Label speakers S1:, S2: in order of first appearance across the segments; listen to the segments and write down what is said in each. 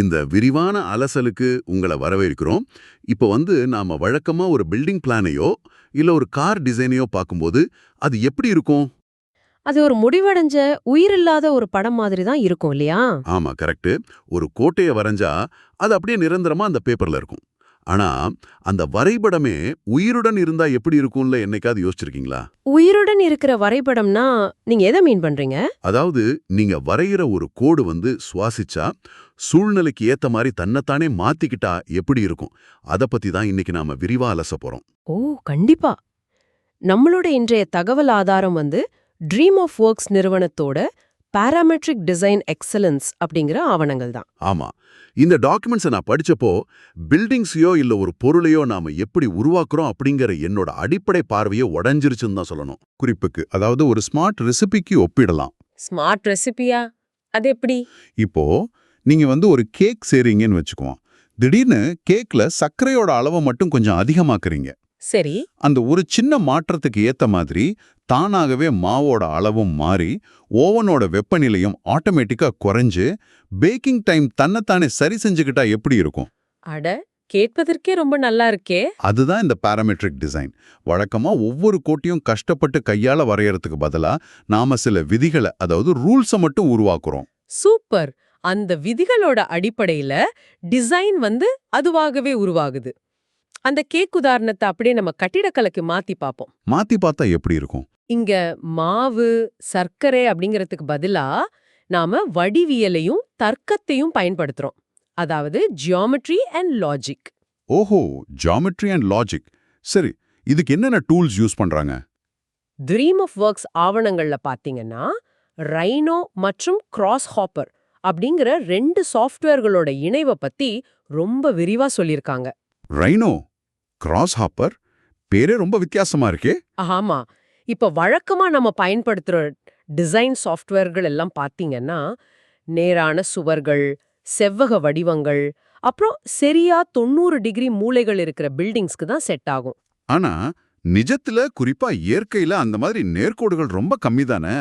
S1: இந்த விரிவான அலசலுக்கு உங்களை வரவேற்கிறோம். இப்போ நாம வழக்கமா ஒரு பில்டிங் பிளானையோ இல்ல ஒரு கார் டிசைனையோ பார்க்கும்போது அது எப்படி இருக்கும்?
S2: அது ஒரு முடிவடைஞ்ச உயிரில்லாத ஒரு படம் மாதிரி தான் இருக்கும் இல்லையா?
S1: ஆமா, கரெக்ட். ஒரு கோட்டைய வரைஞ்சா அது அப்படியே நிரந்தரமா அந்த பேப்பர்ல இருக்கும். ஆனா அந்த வரைபடமே உயிருடன் இருந்தா எப்படி இருக்கும்ல என்னைக்காவது யோசிச்சிருக்கீங்களா?
S2: உயிருடன் இருக்கிற வரைபடம்னா நீங்க எதை மீன் பண்றீங்க?
S1: அதாவது நீங்க வரைகிற ஒரு கோடு சுவாசிச்சா சூழ்நிலைக்கு ஏத்த மாதிரி தன்னைத்தானே மாத்திக்கிட்டா எப்படி இருக்கும்? அத பத்தி தான் இன்னைக்கு நாம விரிவா அலச போறோம்.
S2: ஓ, கண்டிப்பா. நம்மளோட இன்றைய தகவல் ஆதாரம் ட்ரீம் ஆஃப் ஒர்க்ஸ் நிறுவனத்தோட பாராமெட்ரிக் டிசைன் எக்ஸலன்ஸ் அப்படிங்கிற ஆவணங்கள் தான்.
S1: ஆமா, இந்த டாக்குமெண்ட்ஸை நான் படிச்சப்போ பில்டிங்ஸையோ இல்ல ஒரு பொருளையோ நாம எப்படி உருவாக்குறோம் அப்படிங்கிற என்னோட அடிப்படை பார்வையை உடைஞ்சிருச்சுன்னு தான் சொல்லணும். குறிப்புக்கு, அதாவது ஒரு ஸ்மார்ட் ரெசிபிக்கு ஒப்பிடலாம்.
S2: ஸ்மார்ட் ரெசிபியா? அது எப்படி?
S3: இப்போ நீங்க ஒரு கேக் செய்றீங்கன்னு வச்சுக்குவோம். திடீர்னு கேக்ல சர்க்கரையோட அளவை மட்டும் கொஞ்சம் அதிகமாக்குறீங்க.
S2: சரி.
S3: அந்த ஒரு சின்ன மாற்றத்துக்கு ஏத்த மாதிரி தானாகவே மாவோட அளவும் மாறி ஓவனோட வெப்பநிலையும் ஆட்டோமேட்டிக்கா குறைஞ்சு பேக்கிங் டைம் தன்னைத்தானே சரி செஞ்சுக்கிட்டா எப்படி இருக்கும்?
S2: அட, கேட்பதற்கே ரொம்ப நல்லா இருக்கே.
S3: அதுதான் இந்த பாராமெட்ரிக் டிசைன். வழக்கமா ஒவ்வொரு கோட்டையும் கஷ்டப்பட்டு கையால வரையறதுக்கு பதிலா நாம சில விதிகளை, அதாவது ரூல்ஸை மட்டும் உருவாக்குறோம்.
S2: சூப்பர். அந்த விதிகளோட அடிப்படையில டிசைன் அதுவாகவே உருவாகுது. அந்த கேக் உதாரணத்தை அப்படியே நம்ம கட்டிடக்கலைக்கு மாத்தி பார்ப்போம்.
S3: மாத்தி பார்த்தா எப்படி இருக்கும்?
S2: இங்க மாவு, சர்க்கரை அப்படிங்கறதுக்கு பதிலா நாம வடிவியலையும் தர்க்கத்தையும் பயன்படுத்துறோம். அதாவது ஜியாமெட்ரி அண்ட் லாஜிக்.
S3: ஓஹோ, ஜியாமெட்ரி அண்ட் லாஜிக். சரி, இதுக்கு என்னென்ன டூல்ஸ் யூஸ் பண்றாங்க?
S2: ட்ரீம் ஆஃப் ஒர்க்ஸ் ஆவணங்கள்ல பாத்தீங்கன்னா ரைனோ மற்றும் கிராஸ் ஹாப்பர் அப்படிங்கிற 2 சாஃப்ட்வேர்களோட இணைவை பத்தி ரொம்ப விரிவா சொல்லியிருக்காங்க.
S3: ரைனோ, கிராஸ் ஹாப்பர், பேரே ரொம்ப வித்தியாசமா இருக்கே.
S2: ஆமா. இப்ப வழக்கமா நம்ம பயன்படுத்துற டிசைன் சாஃப்ட்வேர்கள் எல்லாம் பாத்தீங்கன்னா நேரான சுவர்கள், செவ்வக வடிவங்கள், அப்புறம் சரியா 90 டிகிரி மூலைகள் இருக்கிற பில்டிங்ஸ்க்கு தான் செட் ஆகும்.
S3: ஆனா நிஜத்துல, குறிப்பா இயற்கையில அந்த மாதிரி நேர்கோடுகள் ரொம்ப கம்மி தானே?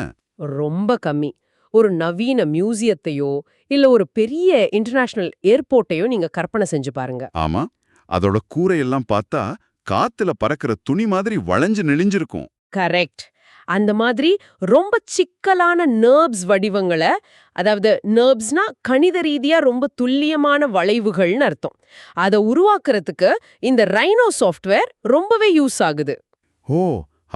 S2: ரொம்ப கம்மி. ஒரு நவீன மியூசியத்தையோ இல்ல ஒரு பெரிய இன்டர்நேஷனல் ஏர்போர்ட்டையோ நீங்க கற்பனை செஞ்சு பாருங்க.
S3: ஆமா, அதோட கூரையெல்லாம் பார்த்தா காத்துல பறக்கிற துணி மாதிரி வளைஞ்சு நெளிஞ்சிருக்கும்.
S2: கரெக்ட். அந்த மாதிரி ரொம்ப சிக்கலான நர்ப்ஸ் வடிவங்களை, அதாவது நர்ப்ஸ்னா கணித ரீதியா ரொம்ப துல்லியமான வளைவுகள்னு அர்த்தம். அதை உருவாக்குறதுக்கு இந்த ரைனோ சாஃப்ட்வேர் ரொம்பவே யூஸ் ஆகுது.
S3: ஓ,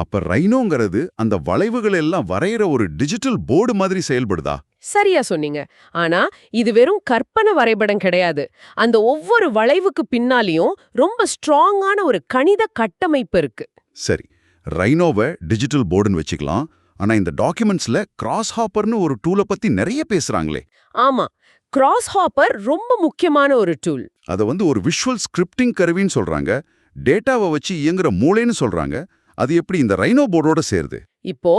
S3: அப்ப ரைனோங்கிறது அந்த வளைவுகள் எல்லாம் வரைகிற ஒரு டிஜிட்டல் போர்டு மாதிரி செயல்படுதா?
S2: சரியா சொன்னீங்க. ஆனா இது வெறும் கற்பனை வரைபடம் கிடையாது. அந்த ஒவ்வொரு வளைவுக்கு பின்னாலையும் ரொம்ப ஸ்ட்ராங்கான ஒரு கணித கட்டமைப்பு இருக்கு.
S3: சரி, ரைனோவை டிஜிட்டல் போர்டுன்னு வச்சுக்கலாம். ஆனா இந்த டாக்குமெண்ட்ஸ்ல கிராஸ் ஹாப்பர்னு ஒரு டூலை பத்தி நிறைய பேசுறாங்களே.
S2: ஆமா, கிராஸ் ஹாப்பர் ரொம்ப முக்கியமான ஒரு டூல்.
S3: அதை ஒரு விஷுவல் ஸ்கிரிப்டிங் கருவின்னு சொல்றாங்க. டேட்டாவை வச்சு இயங்குற மூளைன்னு சொல்றாங்க. அது எப்படி இந்த ரைனோ போர்டோட சேருது?
S2: இப்போ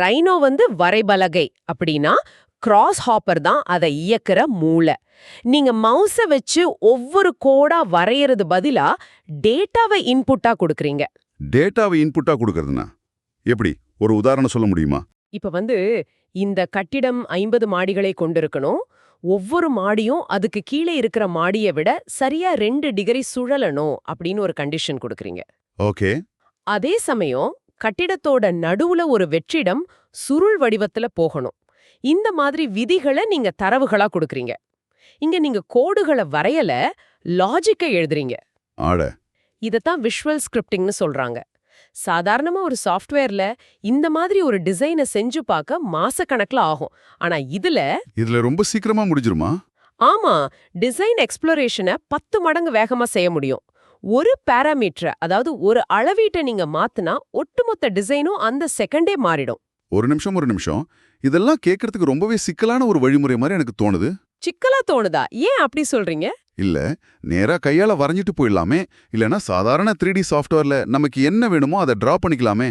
S2: ரைனோ வரைபலகை அப்படின்னா கிராஸ் ஹாப்பர் தான் அதை இயக்குற மூளை. நீங்க மவுஸை வச்சு ஒவ்வொரு கோடா வரையறது பதிலா டேட்டாவை இன்புட்டா கொடுக்கறீங்க.
S3: டேட்டாவை இன்புட்டா கொடுக்கறதுனா எப்படி? ஒரு உதாரணம் சொல்ல முடியுமா?
S2: இப்ப இந்த கட்டிடம் 50 மாடிகளை கொண்டிருக்கணும். ஒவ்வொரு மாடியும் அதுக்கு கீழே இருக்கிற மாடியை விட சரியா 2 டிகிரி சுழலணும் அப்படின்னு ஒரு கண்டிஷன் கொடுக்கறீங்க.
S3: ஓகே.
S2: அதே சமயம் கட்டிடத்தோட நடுவுல ஒரு வெற்றிடம் சுருள் வடிவத்துல போகணும். இந்த மாதிரி விதிகளை நீங்க தரவுகளா கொடுக்கறீங்க. இங்க நீங்க கோடுகளை வரையல, லாஜிக்கை எழுதுறீங்க.
S3: ஆட.
S2: இதத்தான் விஷுவல் ஸ்கிரிப்டிங்னு சொல்றாங்க. சாதாரணமா ஒரு சாஃப்ட்வேர்ல இந்த மாதிரி ஒரு டிசைனை செஞ்சு பார்க்க மாசக்கணக்குல ஆகும். ஆனா இதுல
S3: ரொம்ப சீக்கிரமா முடிஞ்சிருமா?
S2: ஆமா, டிசைன் எக்ஸ்ப்ளோரேஷனை 10 மடங்கு வேகமா செய்ய முடியும். ஒரு பாராமீட்டர், அதாவது ஒரு அளவீட்டை நீங்க மாத்துனா ஒட்டுமொத்த டிசைனும் அந்த செகண்டே மாறிடும்.
S3: ஒரு நிமிஷம். இதெல்லாம் கேட்கறதுக்கு ரொம்பவே சிக்கலான ஒரு வழிமுறை மாதிரி எனக்கு தோணுது.
S2: சிக்கலா தோணுதா? ஏன் அப்படி சொல்றீங்க?
S3: இல்ல, நேரா கையால வரைஞ்சிட்டு போயிடலாமே. இல்லனா சாதாரண 3D சாஃப்ட்வேர்ல நமக்கு என்ன வேணுமோ அதை டிரா பண்ணிக்கலாமே.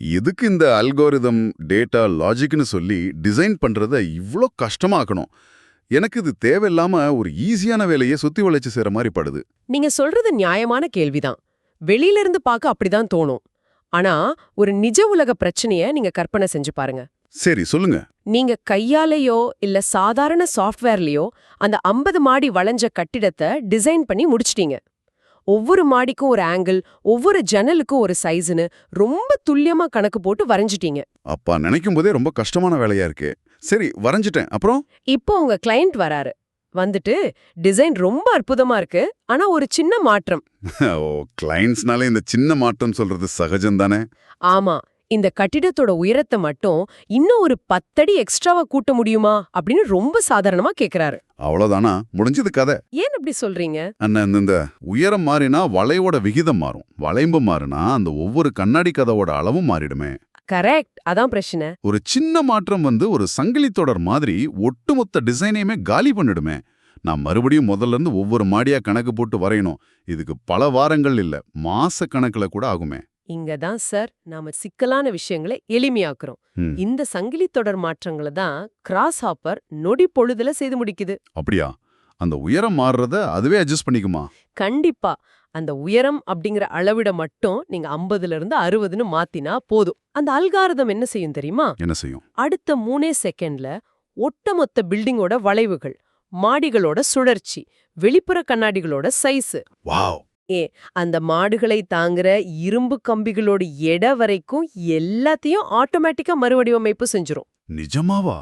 S3: எதுக்கு இந்த அல்கோரிதம், டேட்டா, லாஜிக்னு சொல்லி டிசைன் பண்றத இவ்ளோ கஷ்டமாக்கணும்? எனக்கு இது தேவையில்லாம ஒரு ஈஸியான வேலையை சுத்தி வளைச்சு செய்ற மாதிரி படுது.
S2: நீங்க சொல்றது நியாயமான கேள்விதான். வெளியில இருந்து பார்க்க அப்படிதான் தோணும். ஆனா ஒரு நிஜ உலக பிரச்சனைய நீங்க கற்பனை செஞ்சு பாருங்க.
S3: சரி சொல்லுங்க.
S2: நீங்க கையாலேயோ இல்ல சாதாரண சாஃப்ட்வேர்லயோ அந்த 50 மாடி வளைஞ்ச கட்டிடத்தை டிசைன் பண்ணி முடிச்சிட்டீங்க. ஒவ்வொரு மாடிக்கும் ஒரு ஆங்கிள், ஒவ்வொரு ஜன்னலுக்கும் ஒரு சைஸ்னு ரொம்ப துல்லியமா கணக்கு போட்டு வரைஞ்சிட்டீங்க.
S3: அப்பா நினைக்கும் போதே ரொம்ப கஷ்டமான வேலையா இருக்கு. சரி வரைஞ்சிட்டேன். அப்புறம்
S2: இப்போ உங்க கிளையண்ட் வராரு. வந்துட்டு டிசைன் ரொம்ப அற்புதமா இருக்கு, ஆனா ஒரு சின்ன மாற்றம்.
S3: ஓ கிளைண்ட்ஸ்னாலே இந்த சின்ன மாற்றம் சொல்றது சகஜம் தானே.
S2: ஆமா, இந்த கட்டிடத்தோட உயரத்தை மட்டும் இன்னும் ஒரு 10 அடி எக்ஸ்ட்ராவா கூட்ட முடியுமா அப்படின்னு ரொம்ப சாதாரணமா கேக்குறாரு.
S3: அவ்வளவுதானா, முடிஞ்சது கதை.
S2: ஏன் அப்படி சொல்றீங்க?
S3: இந்த உயரம் மாறினா வளைவோட விகிதம் மாறும், வளைம்பு மாறினா அந்த ஒவ்வொரு கண்ணாடி கதவோட அளவும் மாறிடுமே.
S2: கரெக்ட், அதான் பிரச்சனை.
S3: ஒரு சின்ன மாற்றம் ஒரு சங்கிலி தொடர் மாதிரி ஒட்டுமொத்த டிசைனையுமே காலி பண்ணிடுமே. நான் மறுபடியும் முதல்ல இருந்து ஒவ்வொரு மாடியா கணக்கு போட்டு வரையணும். இதுக்கு பல வாரங்கள் இல்ல, மாச கணக்குல கூட ஆகுமே.
S2: இங்கதான் சார் நாம சிக்கலான விஷயங்களை எளிமையாக்குறோம்.
S3: ம்.
S2: இந்த சங்கிலி தொடர் மாற்றங்களை தான் கிராஸ் ஹாப்பர் நொடி பொழுதுல செய்து முடிக்குது.
S3: அப்படியா? அந்த உயரம் மாறுறத அதுவே அட்ஜஸ்ட் பண்ணிக்குமா?
S2: கண்டிப்பா. அந்த உயரம் அப்படிங்கிற அளவிட மட்டும் நீங்க 50ல இருந்து 60ன்னு மாத்தினா போதும். அந்த அல்காரிதம் என்ன செய்யும் தெரியுமா?
S3: என்ன செய்யும்?
S2: அடுத்த 3 செகண்ட்ல ஒட்டுமொத்த பில்டிங்கோட வளைவுகள், மாடிகளோட சுழற்சி, வெளிப்புற கண்ணாடிகளோட சைஸ்,
S3: வாவ்.
S2: அந்த மாடுகளை தாங்குற இரும்பு கம்பிகளோட எடை வரைக்கும் எல்லாத்தையும் ஆட்டோமேட்டிக்கா மறுவடிவமைப்பு செஞ்சிரும்.
S3: நிஜமாவா?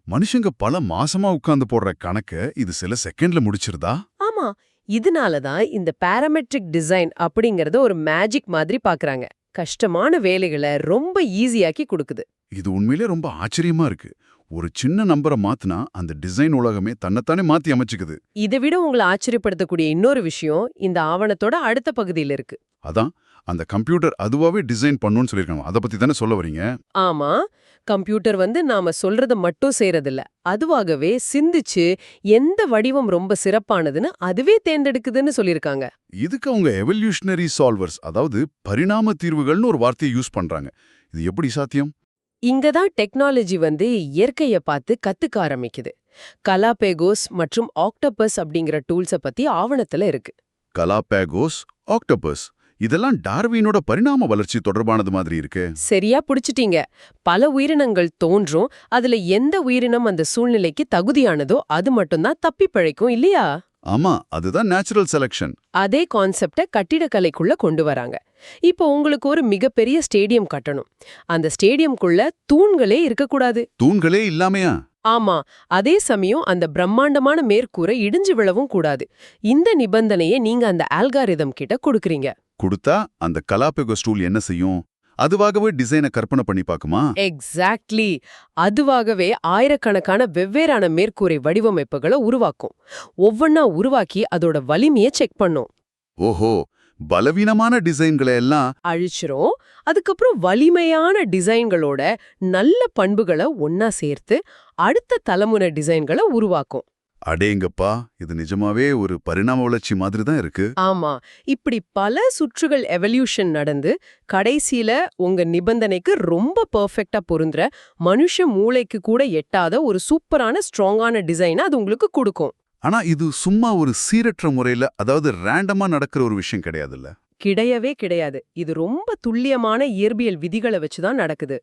S3: மனுஷங்க பல மாசமா உட்கார்ந்து போடுற கணக்க இது சில செகண்ட்ல முடிச்சிருதா?
S2: ஆமா, இதனாலதான் இந்த பாராமெட்ரிக் டிசைன் அப்படிங்கறத ஒரு மேஜிக் மாதிரி பாக்குறாங்க. கஷ்டமான வேலைகளை ரொம்ப ஈஸியாக்கி கொடுக்குது.
S3: இது உண்மையிலே ரொம்ப ஆச்சரியமா இருக்கு. ஒரு சின்ன நம்பரை மாத்துனா அந்த டிசைன் உலகமே தன்னைத்தானே மாத்தி அமைச்சுக்குது.
S2: இதை விட உங்களை ஆச்சரியப்படுத்தக்கூடிய இன்னொரு விஷயம் இந்த ஆவணத்தோட அடுத்த பகுதியில இருக்கு.
S3: அதான் அந்த கம்ப்யூட்டர் அதுவாவே டிசைன் பண்ணுன்னு சொல்லிருக்காங்க. அதை பத்தி தானே சொல்ல வரீங்க?
S2: ஆமா, கம்ப்யூட்டர் நாம சொல்றத மட்டும் செய்யறதில்ல, அதுவாகவே சிந்திச்சு எந்த வடிவம் ரொம்ப சிறப்பானதுன்னு அதுவே தேர்ந்தெடுக்குதுன்னு சொல்லிருக்காங்க.
S3: இதுக்கு அவங்க எவல்யூஷனரி சால்வர்ஸ், அதாவது பரிணாம தீர்வுகள்னு ஒரு வார்த்தையை யூஸ் பண்றாங்க. இது எப்படி சாத்தியம்?
S2: இங்கதான் டெக்னாலஜி இயற்கைய பார்த்து கத்துக்க ஆரம்பிக்குது. கலாபேகோஸ் மற்றும் ஆக்டோபஸ் அப்படிங்கிற டூல்ஸ பத்தி ஆவணத்துல இருக்கு.
S3: கலாபேகோஸ், ஆக்டோபஸ், இதெல்லாம் டார்வினோட பரிணாம வளர்ச்சி தொடர்பானது மாதிரி இருக்கு.
S2: சரியா புடிச்சிட்டீங்க. பல உயிரினங்கள் தோன்றும், அதுல எந்த உயிரினம் அந்த சூழ்நிலைக்கு தகுதியானதோ அது மட்டும்தான் தப்பி பிழைக்கும், இல்லையா?
S3: ஆமா, அதுதான் நேச்சுரல் செலக்ஷன்.
S2: அதே கான்செப்ட கட்டிடக்கலைக்குள்ள கொண்டு வராங்க. இப்போ உங்களுக்கு ஒரு மிகப்பெரிய ஸ்டேடியம் கட்டணும். அந்த ஸ்டேடியம்குள்ள தூண்களே இருக்கக்கூடாது.
S3: தூண்களே இல்லாமையா?
S2: ஆமா, அதே சமயம் அந்த பிரம்மாண்டமான மேற்கூரை இடிஞ்சு விழவும் கூடாது. இந்த நிபந்தனையை நீங்க அந்த அல்காரிதம் கிட்ட கொடுக்கறீங்க.
S3: கொடுத்தா அந்த கலாபேகோஸ் டூல் என்ன செய்யும்? அதுவாகவே டிசைனை கற்பனை பண்ணி பாக்குமா?
S2: எக்ஸாக்ட்லி. அதுவாகவே ஆயிரக்கணக்கான வெவ்வேறான மேற்கூரை வடிவமைப்புகளை உருவாக்கும். ஒவ்வொன்னா உருவாக்கி அதோட வலிமையை செக் பண்ணும்.
S3: ஓஹோ, பலவீனமான டிசைன்களை எல்லாம்
S2: அழிச்சிரும். அதுக்கப்புறம் வலிமையான டிசைன்களோட நல்ல பண்புகளை ஒன்னா சேர்த்து அடுத்த தலைமுறை டிசைன்களை உருவாக்கும்.
S3: அடேங்கப்பா, இது நிஜமாவே ஒரு பரிணாம வளர்ச்சி மாதிரி தான் இருக்கு.
S2: ஆமா, இப்படி பல சுற்றுகள் எவல்யூஷன் நடந்து கடைசியில உங்க நிபந்தனைக்கு ரொம்ப பெர்ஃபெக்ட்டா பொருந்துற மனுஷ மூளைக்கு கூட எட்டாத ஒரு சூப்பரான ஸ்ட்ராங்கான டிசைனை அது உங்களுக்கு கொடுக்கும்.
S3: ஆனா இது சும்மா ஒரு சீரற்ற முறையில, அதாவது ரேண்டமா நடக்கிற ஒரு விஷயம் கிடையாதுல்ல.
S2: கிடையவே கிடையாது. இது ரொம்ப துல்லியமான இயற்பியல் விதிகளை வச்சுதான் நடக்குது.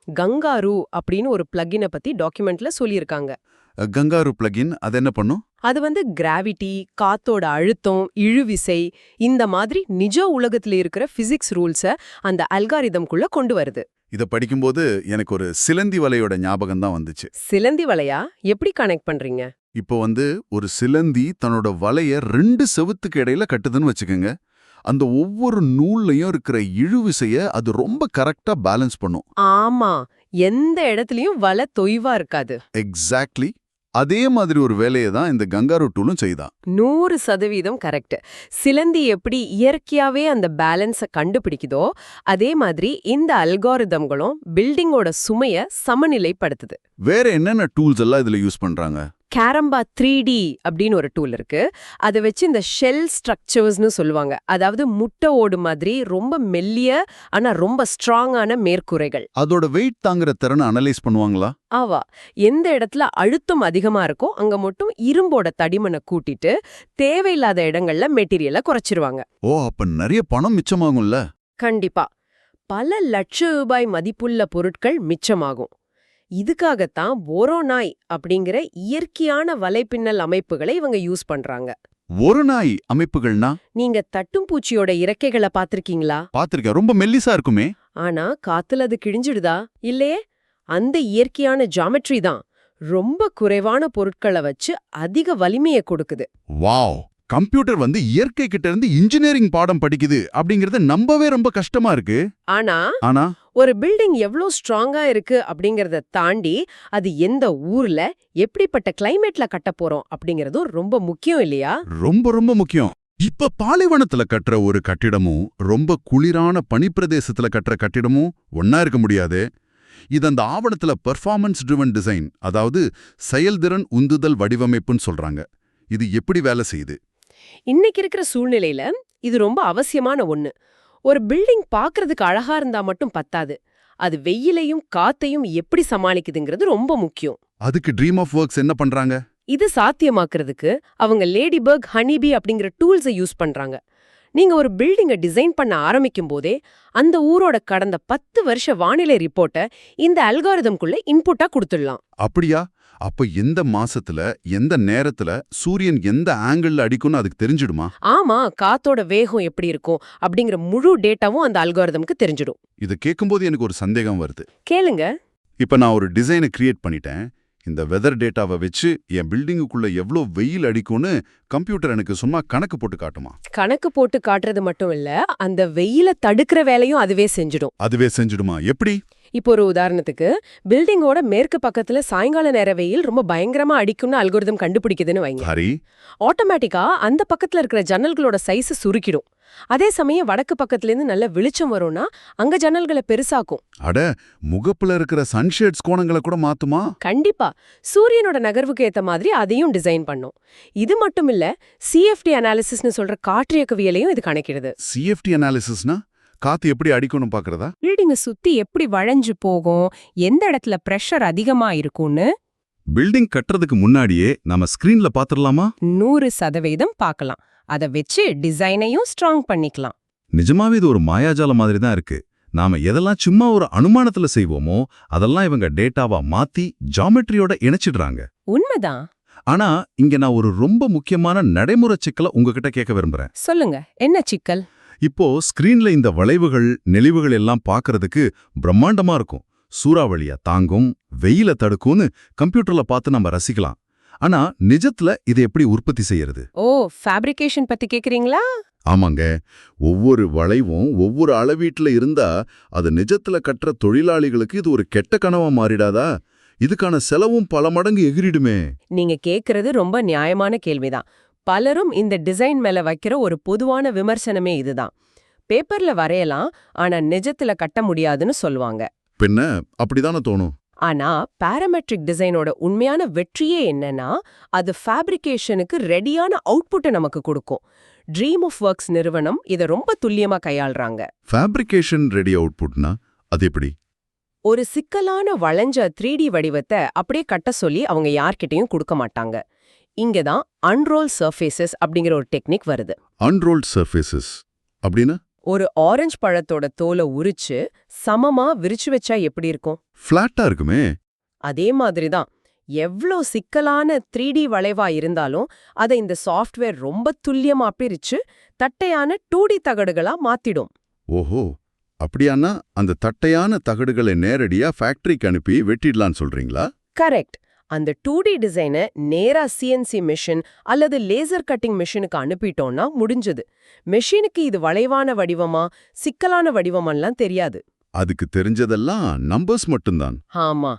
S2: கங்காரு அப்படின்னு ஒரு பிளக்கினை பத்தி டாக்குமெண்ட்ல சொல்லியிருக்காங்க.
S3: கங்காரு பிளகின் அது என்ன பண்ணும்?
S2: அது கிராவிட்டி, காத்தோட அழுத்தம், இழுவிசை, இந்த மாதிரி நிஜ உலகத்துல இருக்கிற பிசிக்ஸ் ரூல்ஸ அந்த அல்காரிதம்குள்ள கொண்டு வருது.
S3: இத படிக்கும்போது எனக்கு ஒரு சிலந்தி வலையோட ஞாபகம் தான் வந்துச்சு.
S2: சிலந்தி வலையா? எப்படி கனெக்ட் பண்றீங்க?
S3: இப்போ ஒரு சிலந்தி தன்னோட வலைய 2 செவுத்துக்கு இடையில கட்டுதுன்னு வச்சுக்கோங்க. அந்த ஒவ்வொரு நூல்லையும் இருக்கிற இழுவிசைய அது ரொம்ப கரெக்டா பேலன்ஸ் பண்ணும்.
S2: ஆமா, எந்த இடத்துலயும் வலை தொய்வா இருக்காது.
S3: எக்ஸாக்ட்லி. அதே மாதிரி ஒரு வேலையை தான் இந்த கங்காரு டூலும் செய்தான்.
S2: 100% கரெக்ட். சிலந்தி எப்படி இயற்கையாவே அந்த பேலன்ஸ கண்டுபிடிக்குதோ அதே மாதிரி இந்த அல்காரிதம்களும் பில்டிங்கோட சுமைய சமநிலைப்படுத்துது.
S3: வேற என்னென்ன டூல்ஸ் எல்லாம் இதுல யூஸ் பண்றாங்க?
S2: கேரம்பா 3D அப்படின்னு ஒரு டூல் இருக்கு. அதை வச்சு இந்த ஷெல் ஸ்ட்ரக்சர்ஸ்னு சொல்லுவாங்க. அதாவது முட்டை ஓடு மாதிரி ரொம்ப மெல்லிய ஆனா ரொம்ப ஸ்ட்ராங்கான மேற்கூரைகள்.
S3: அதோட வெயிட் தாங்குற திறனை அனலைஸ் பண்ணுவாங்களா?
S2: ஆவா, எந்த இடத்துல அழுத்தம் அதிகமா இருக்கோ அங்க மட்டும் இரும்போட தடிமனை கூட்டிட்டு தேவையில்லாத இடங்கள்ல மெட்டீரியலை குறைச்சிருவாங்க.
S3: ஓ, அப்ப நிறைய பணம் மிச்சமாகும்ல.
S2: கண்டிப்பா, பல லட்ச ரூபாய் மதிப்புள்ள பொருட்கள் மிச்சமாகும். இதுக்காகத்தான் போரோனாய் அப்படிங்கிற இயற்கையான வலைப்பின்னல் அமைப்புகளை இவங்க யூஸ் பண்றாங்க.
S3: ஒரு நாய் அமைப்புகள்னா
S2: நீங்க தட்டும்பூச்சியோட இறக்கைகளை பாத்திருக்கீங்களா?
S3: பாத்திருக்கேன், ரொம்ப மெல்லிசா இருக்குமே.
S2: ஆனா காத்துல அது கிழிஞ்சிடுதா? இல்லையே. அந்த இயற்கையான ஜாமெட்ரி தான் ரொம்ப குறைவான பொருட்களை வச்சு அதிக வலிமையை கொடுக்குது.
S3: வாவ், கம்ப்யூட்டர் வந்து இயற்கை கிட்ட இருந்து இன்ஜினியரிங் பாடம் படிக்குது அப்படிங்கறது நம்பவே ரொம்ப கஷ்டமா இருக்கு.
S2: ஆனா ஒரு பில்டிங் எவ்ளோ ஸ்ட்ராங்கா இருக்கு அப்படிங்கறத தாண்டி அது எந்த ஊர்ல எப்படிப்பட்ட கிளைமேட்ல கட்ட போறோம் அப்படிங்கறதும் ரொம்ப முக்கியம் இல்லையா?
S3: ரொம்ப ரொம்ப முக்கியம். இப்ப பாலைவனத்துல கட்டுற ஒரு கட்டிடமும் ரொம்ப குளிரான பனிப்பிரதேசத்துல கட்டுற கட்டிடமும் ஒன்னா இருக்க முடியாது. இது அந்த ஆவணத்துல பெர்ஃபார்மன்ஸ் ட்ரிவன் டிசைன், அதாவது செயல்திறன் உந்துதல் வடிவமைப்புன்னு சொல்றாங்க. இது எப்படி வேலை செய்யுது?
S2: இன்னைக்கு இருக்கிற சூழ்நிலையில இது ரொம்ப அவசியமான ஒண்ணு. ஒரு பில்டிங் பார்க்கிறதுக்கு அழகா இருந்தா மட்டும் பத்தாது. அது வெயிலையும் காத்தையும் எப்படி சமாளிக்குதுங்கிறது ரொம்ப முக்கியம்.
S3: அதுக்கு ட்ரீம் ஆஃப் ஒர்க்ஸ் என்ன பண்றாங்க?
S2: இது சாத்தியமாக்குறதுக்கு அவங்க லேடிபர்க், ஹனிபி அப்படிங்கிற டூல்ஸை யூஸ் பண்றாங்க. நீங்க ஒரு பில்டிங்கை டிசைன் பண்ண ஆரம்பிக்கும் போதே அந்த ஊரோட கடந்த 10 வருஷ வானிலை ரிப்போர்ட்டை இந்த அல்காரிதம்குள்ள இன்புட்டா கொடுத்துடலாம்.
S3: அப்படியா? அப்ப எந்த மாசத்துல எந்த நேரத்துல சூரியன் எந்த ஆங்கிள் அடிக்கும்னு அதுக்கு தெரிஞ்சிடுமா?
S2: ஆமா, காத்தோட வேகம் எப்படி இருக்கும் அப்படிங்கிற முழு டேட்டாவும் அந்த அல்காரிதம்க்கு தெரிஞ்சிடும்.
S3: இதை கேட்கும்போது எனக்கு ஒரு சந்தேகம் வருது.
S2: கேளுங்க.
S3: இப்ப நான் ஒரு டிசைனை கிரியேட் பண்ணிட்டேன். இந்த வெதர் டேட்டாவை வச்சு என் பில்டிங்குக்குள்ள எவ்வளோ வெயில் அடிக்கும்னு கம்ப்யூட்டர் எனக்கு சும்மா கணக்கு போட்டு காட்டுமா?
S2: கணக்கு போட்டு காட்டுறது மட்டும் இல்ல, அந்த வெயில தடுக்கிற வேலையும் அதுவே செஞ்சிடும்.
S3: அதுவே செஞ்சிடுமா? எப்படி?
S2: இப்போ ஒரு உதாரணத்துக்கு, பில்டிங்கோட மேற்கு பக்கத்துல சாயங்கால நேர வெயில் ரொம்ப பயங்கரமா அடிக்கும்னு அல்கோரிதம் கண்டுபிடிக்குதுன்னு வைங்க.
S3: ஹரி,
S2: ஆட்டோமேட்டிக்கா அந்த பக்கத்துல இருக்கிற ஜன்னல்களோட சைஸ் சுருக்கிடும். அதே சமயம் வடக்கு பக்கத்துல இருந்து நல்ல வெளிச்சம் வரும்னா அங்க ஜன்னல்களை பெருசாக்கும்.
S3: அட, முகப்புல இருக்கிற சன்ஷேட்ஸ் கோணங்களை கூட மாத்துமா?
S2: கண்டிப்பா. சூரியனோட நகர்வுக்கு ஏத்த மாதிரி அதையும் டிசைன் பண்ணும். இது மட்டும் இல்ல, சிஎஃப்டி அனாலிசிஸ்னு சொல்ற காற்றியக்கவியலையும் இது கணக்கிடுது.
S3: சிஎஃப்டி அனாலிசிஸ்னா காத்து எப்படி அடிக்கும்னு பாக்குறதா?
S4: பில்டிங்க சுத்தி எப்படி வளைஞ்சு போகும், எந்த இடத்துல பிரஷர் அதிகமா இருக்கும்னு
S3: பில்டிங் கட்டுறதுக்கு முன்னாடியே நம்ம ஸ்கிரீன்ல பாத்துடலாமா?
S4: 100% பார்க்கலாம். அதை வச்சு டிசைனையும் ஸ்ட்ராங் பண்ணிக்கலாம்.
S3: நிஜமாவே இது ஒரு மாயாஜால மாதிரி தான் இருக்கு. நாம எதெல்லாம் சும்மா ஒரு அனுமானத்துல செய்வோமோ அதெல்லாம் இவங்க டேட்டாவா மாத்தி ஜாமெட்ரியோட இணைச்சிடுறாங்க.
S4: உண்மைதான்.
S3: ஆனா இங்க நான் ஒரு ரொம்ப முக்கியமான நடைமுறை சிக்கலை உங்ககிட்ட கேட்க விரும்புறேன்.
S4: சொல்லுங்க, என்ன சிக்கல்?
S3: இப்போ ஸ்கிரீன்ல இந்த வளைவுகள் நெளிவுகள் எல்லாம் பார்க்கறதுக்கு பிரம்மாண்டமா இருக்கும். சூறாவளியா தாங்கும், வெயில தடுக்கும்னு கம்ப்யூட்டர்ல பார்த்து நம்ம ரசிக்கலாம். ஆனா நிஜத்துல இதை எப்படி உற்பத்தி செய்யறது?
S4: ஓ, ஃபேப்ரிகேஷன் பத்தி கேக்குறீங்களா?
S3: ஆமாங்க, ஒவ்வொரு வளைவும் ஒவ்வொரு அளவீட்டுல இருந்தா அது நிஜத்துல கட்டுற தொழிலாளிகளுக்கு இது ஒரு கெட்ட கனவா மாறிடாதா? இதுக்கான செலவும் பல மடங்கு எகிரிடுமே.
S2: நீங்க கேக்குறது ரொம்ப நியாயமான கேள்விதான். பலரும் இந்த டிசைன் மேல வைக்கிற ஒரு பொதுவான விமர்சனமே இதுதான். பேப்பர்ல வரையலாம், ஆனா நிஜத்துல கட்ட முடியாதுன்னு சொல்லுவாங்க.
S3: பின்ன அப்படிதானே தோணும்.
S2: ஆனா பாராமெட்ரிக் டிசைனோட உண்மையான வெற்றியே என்னன்னா, அது ஃபேப்ரிகேஷனுக்கு ரெடியான அவுட்புட்டை நமக்கு கொடுக்கும். ட்ரீம் ஆஃப் ஒர்க்ஸ் நிறுவனம் இதை ரொம்ப துல்லியமா கையாள்றாங்க.
S3: ஃபேப்ரிகேஷன் ரெடி அவுட்புட்னா அது எப்படி?
S2: ஒரு சிக்கலான வளைஞ்ச 3D வடிவத்தை அப்படியே கட்ட சொல்லி அவங்க யார்கிட்டயும் கொடுக்க மாட்டாங்க. இங்கதான் அன்ரோல் சர்ஃபேசஸ் அப்படிங்கிற ஒரு டெக்னிக் வருது.
S3: அன்ரோல்ட் சர்ஃபேசஸ் அப்படின்னா?
S2: ஒரு ஆரஞ்சு பழத்தோட தோலை உரிச்சு சமமா விரிச்சு வச்சா எப்படி இருக்கும்?
S3: ஃபிளாட்டா இருக்குமே.
S2: அதே மாதிரிதான், எவ்ளோ சிக்கலான 3D வளைவா இருந்தாலும் அதை இந்த சாஃப்ட்வேர் ரொம்ப துல்லியமா பிரிச்சு தட்டையான 2D தகடுகளா மாத்திடும்.
S3: ஓஹோ, அப்படியானா அந்த தட்டையான தகடுகளை நேரடியா ஃபேக்டரிக்கு அனுப்பி வெட்டிடலான்னு சொல்றீங்களா?
S2: கரெக்ட். அந்த 2D டிசைனை நேரா CNC மெஷின் அல்லது லேசர் கட்டிங் மெஷினுக்கு அனுப்பிட்டோம்னா முடிஞ்சது. மெஷினுக்கு இது வளைவான வடிவமா சிக்கலான வடிவமெல்லாம் தெரியாது.
S3: அதுக்கு தெரிஞ்சதெல்லாம் நம்பர்ஸ் மட்டும்தான்.
S2: ஆமா,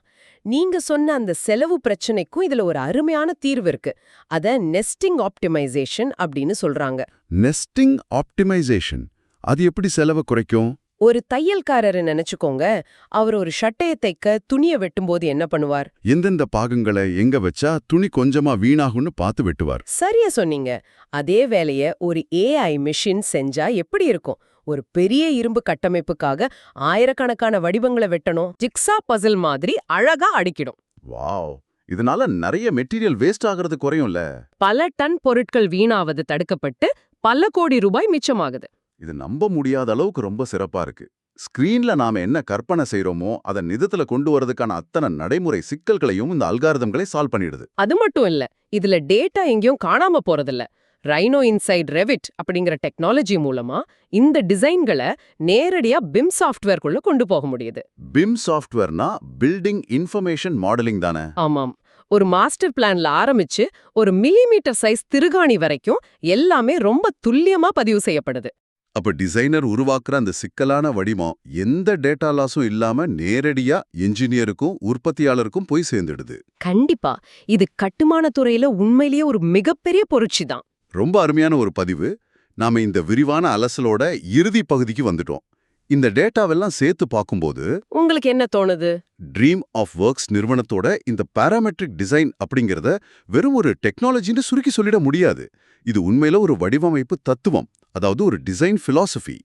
S2: நீங்க சொன்ன அந்த செலவு பிரச்சனைக்கும் இதுல ஒரு அருமையான தீர்வு இருக்கு. அத நெஸ்டிங் ஆப்டிமைசேஷன் அப்படின்னு சொல்றாங்க.
S3: நெஸ்டிங் ஆப்டிமைசேஷன், அது எப்படி செலவை குறைக்கும்?
S2: ஒரு தையல்காரரை நினைச்சுக்கோங்க. அவர் ஒரு ஷட்டையை தைக்க துணியை வெட்டும்போது என்ன பண்ணுவார்?
S3: எந்தெந்த பாகங்களை எங்க வச்சா துணி கொஞ்சமா வீணாகும்னு பார்த்து வெட்டுவார்.
S2: சரியா சொன்னீங்க. அதே வேலைய ஒரு AI மிஷின் செஞ்சா எப்படி இருக்கும்? ஒரு பெரிய இரும்பு கட்டமைப்புக்காக ஆயிரக்கணக்கான வடிவங்களை வெட்டணும். ஜிக்ஸா பசில் மாதிரி அழகா அடிக்கிடும்.
S3: வாவ், இதனால நிறைய மெட்டீரியல் வேஸ்ட் ஆகிறது குறையும்ல.
S2: பல டன் பொருட்கள் வீணாவது தடுக்கப்பட்டு பல கோடி ரூபாய் மிச்சமாகுது.
S3: இது நம்ப முடியாத அளவுக்கு ரொம்ப சிறப்பா இருக்கு. ஸ்கிரீன்ல நாம என்ன கற்பனை செய்றோமோ அதை நிஜத்துல கொண்டு வரதுக்கான அத்தனை நடைமுறை சிக்கல்களையும் இந்த அல்காரிதம்களை சால்வ் பண்ணிடுது.
S2: அது மட்டும் இல்ல, இதுல டேட்டா எங்கேயும் காணாம போறதில்ல. ரைனோ இன்சைட் ரெவிட் அப்படிங்கிற டெக்னாலஜி மூலமா இந்த டிசைன்களை நேரடியா பிம் சாஃப்ட்வேர்க்குள்ள கொண்டு போக முடியுது.
S3: பிம் சாஃப்ட்வேர்னா பில்டிங் இன்ஃபர்மேஷன் மாடலிங் தானே?
S2: ஆமாம். ஒரு மாஸ்டர் பிளான்ல ஆரம்பிச்சு ஒரு மில்லிமீட்டர் சைஸ் திருகாணி வரைக்கும் எல்லாமே ரொம்ப துல்லியமா பதிவு செய்யப்படுது.
S3: அப்ப டிசைனர் உருவாக்குற அந்த சிக்கலான வடிவம் எந்த டேட்டா லாஸும் இல்லாம நேரடியா என்ஜினியருக்கும் உற்பத்தியாளருக்கும் போய் சேர்ந்துடுது.
S2: கண்டிப்பா இது கட்டுமான துறையில உண்மையிலேயே ஒரு மிகப்பெரிய புரட்சி தான்.
S3: ரொம்ப அருமையான ஒரு பதிவு. நாம இந்த விரிவான அலசலோட இறுதி பகுதிக்கு வந்துட்டோம். இந்த டேட்டாவெல்லாம் சேர்த்து பார்க்கும்போது
S2: உங்களுக்கு என்ன தோணுது?
S3: ட்ரீம் ஆஃப் ஒர்க்ஸ் நிறுவனத்தோட இந்த பாராமெட்ரிக் டிசைன் அப்படிங்கறத வெறும் ஒரு டெக்னாலஜின்னு சுருக்கி சொல்லிட முடியாது. இது உண்மையில ஒரு வடிவமைப்பு தத்துவம், அதாவது ஒரு டிசைன் பிலாசபி.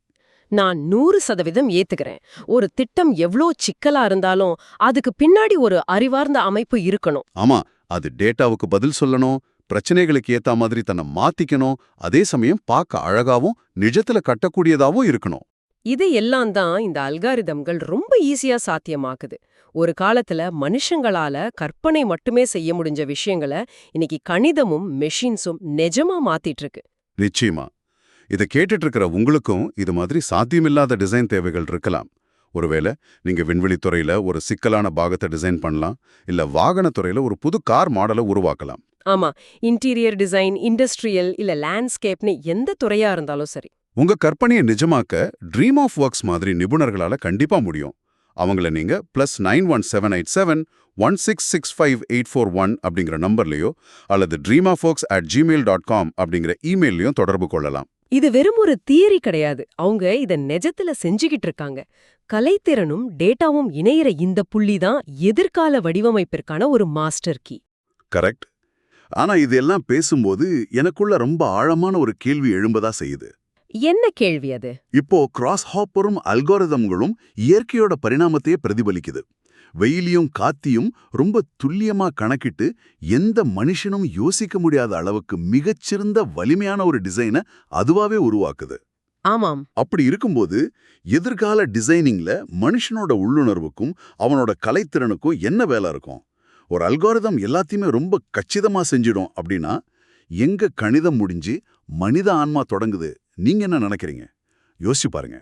S2: நான் 100% ஏத்துக்கிறேன். ஒரு திட்டம் எவ்ளோ சிக்கலா இருந்தாலும் அதுக்கு பின்னாடி ஒரு அறிவார்ந்த அமைப்பு இருக்கணும்.
S3: ஆமா, அது டேட்டாவுக்கு பதில் சொல்லணும், பிரச்சனைகளுக்கு ஏத்த மாதிரி தன்னை மாத்திக்கணும், அதே சமயம் பார்க்க அழகாவும் நிஜத்துல கட்டக்கூடியதாவும் இருக்கணும்.
S2: இது எல்லாம் தான் இந்த அல்காரிதம்கள் ரொம்ப ஈஸியா சாத்தியமாக்குது. ஒரு காலத்துல மனுஷங்களால கற்பனை மட்டுமே செய்ய முடிஞ்ச விஷயங்களை இன்னைக்கு கணிதமும் மெஷின்ஸும் நிஜமா மாத்திட்டு இருக்கு.
S3: நிச்சயமா. இதை கேட்டுட்டு இருக்கிற உங்களுக்கும் இது மாதிரி சாத்தியமில்லாத டிசைன் தேவைகள் இருக்கலாம். ஒருவேளை நீங்க விண்வெளித்துறையில ஒரு சிக்கலான பாகத்தை டிசைன் பண்ணலாம், இல்ல வாகனத்துறையில ஒரு புது கார் மாடலை உருவாக்கலாம்.
S2: ஆமா, இன்டீரியர் டிசைன், இண்டஸ்ட்ரியல் இல்ல லேண்ட்ஸ்கேப்னு எந்த துறையா இருந்தாலும் சரி.
S3: உங்க கற்பனையை நிஜமாக்க ட்ரீம் ஆஃப் ஒர்க்ஸ் மாதிரி நிபுணர்களால கண்டிப்பா முடியும். அவங்கள நீங்க +917871666581 அப்படிங்கிற நம்பர்லயோ அல்லது dreamofworks@gmail.com அப்படிங்கிற இமெயிலையும் தொடர்பு கொள்ளலாம்.
S2: இது வெறும் ஒரு தியரி கிடையாது. அவங்க இத நிஜத்துல செஞ்சுகிட்டு இருக்காங்க. கலைத்திறனும் டேட்டாவும் இணையிற இந்த புள்ளி தான் எதிர்கால வடிவமைப்பிற்கான ஒரு மாஸ்டர் கீ.
S1: கரெக்ட். ஆனா இதெல்லாம் பேசும்போது எனக்குள்ள ரொம்ப ஆழமான ஒரு கேள்வி எழும்பதா செய்யுது.
S2: என்ன கேள்வி அது?
S1: இப்போ கிராஸ் ஹாப்பரும் அல்காரிதம்களும் இயற்கையோட பரிணாமத்தையே பிரதிபலிக்குது. வெயிலையும் காத்தியும் ரொம்ப துல்லியமா கணக்கிட்டு எந்த மனுஷனும் யோசிக்க முடியாத அளவுக்கு மிகச்சிறந்த வலிமையான ஒரு டிசைனை அதுவாவே உருவாக்குது.
S2: ஆமாம்.
S1: அப்படி இருக்கும்போது எதிர்கால டிசைனிங்ல மனுஷனோட உள்ளுணர்வுக்கும் அவனோட கலைத்திறனுக்கும் என்ன வேலை இருக்கும்? ஒரு அல்காரிதம் எல்லாத்தையுமே ரொம்ப கச்சிதமா செஞ்சிடும் அப்படின்னா எங்க கணிதம் முடிஞ்சு மனித ஆன்மா தொடங்குது? நீங்க என்ன நினைக்கிறீங்க? யோசிச்சு பாருங்க.